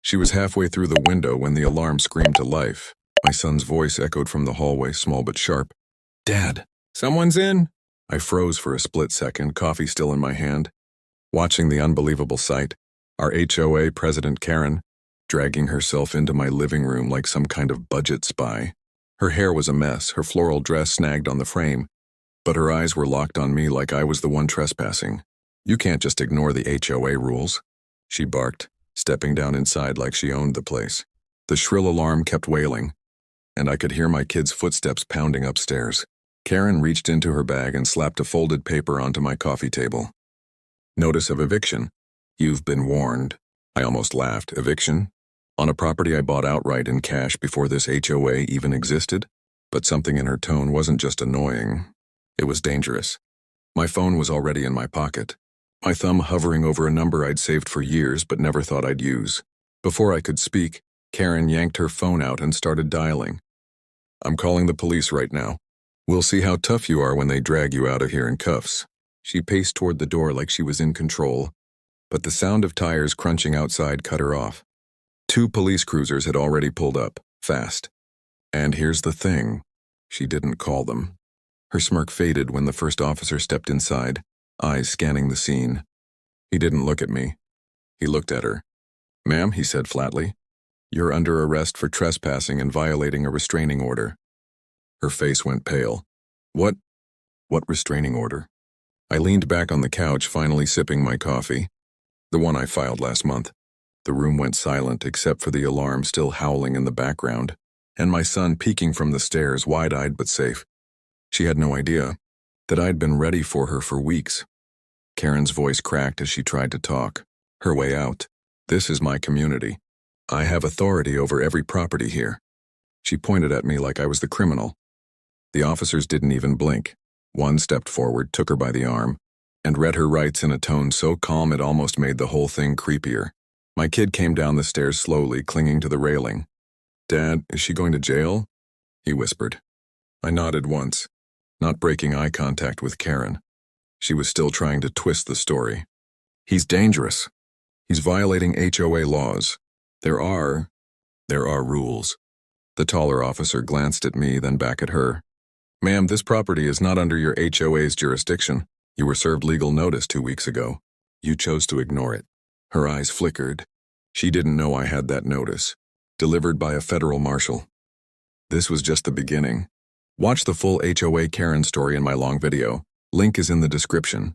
She was halfway through the window when the alarm screamed to life. My son's voice echoed from the hallway, small but sharp. "Dad, someone's in!" I froze for a split second, coffee still in my hand, watching the unbelievable sight. Our HOA president, Karen, dragging herself into my living room like some kind of budget spy. Her hair was a mess, her floral dress snagged on the frame, but her eyes were locked on me like I was the one trespassing. "You can't just ignore the HOA rules," she barked, stepping down inside like she owned the place. The shrill alarm kept wailing, and I could hear my kids' footsteps pounding upstairs. Karen reached into her bag and slapped a folded paper onto my coffee table. "Notice of eviction. You've been warned." I almost laughed. Eviction? On a property I bought outright in cash before this HOA even existed? But something in her tone wasn't just annoying. It was dangerous. My phone was already in my pocket, my thumb hovering over a number I'd saved for years but never thought I'd use. Before I could speak, Karen yanked her phone out and started dialing. "I'm calling the police right now. We'll see how tough you are when they drag you out of here in cuffs." She paced toward the door like she was in control, but the sound of tires crunching outside cut her off. 2 police cruisers had already pulled up, fast. And here's the thing, she didn't call them. Her smirk faded when the first officer stepped inside, eyes scanning the scene. He didn't look at me. He looked at her. "Ma'am," he said flatly, "you're under arrest for trespassing and violating a restraining order." Her face went pale. What restraining order?" I leaned back on the couch, finally sipping my coffee. "The one I filed last month." The room went silent except for the alarm still howling in the background, and my son peeking from the stairs, wide-eyed but safe. She had no idea that I'd been ready for her for weeks. Karen's voice cracked as she tried to talk, her way out. "This is my community. I have authority over every property here." She pointed at me like I was the criminal. The officers didn't even blink. One stepped forward, took her by the arm, and read her rights in a tone so calm it almost made the whole thing creepier. My kid came down the stairs slowly, clinging to the railing. "Dad, is she going to jail?" he whispered. I nodded once, not breaking eye contact with Karen. She was still trying to twist the story. "He's dangerous. He's violating HOA laws. There are rules." The taller officer glanced at me, then back at her. "Ma'am, this property is not under your HOA's jurisdiction. You were served legal notice 2 weeks ago. You chose to ignore it." Her eyes flickered. She didn't know I had that notice, delivered by a federal marshal. This was just the beginning. Watch the full HOA Karen story in my long video. Link is in the description.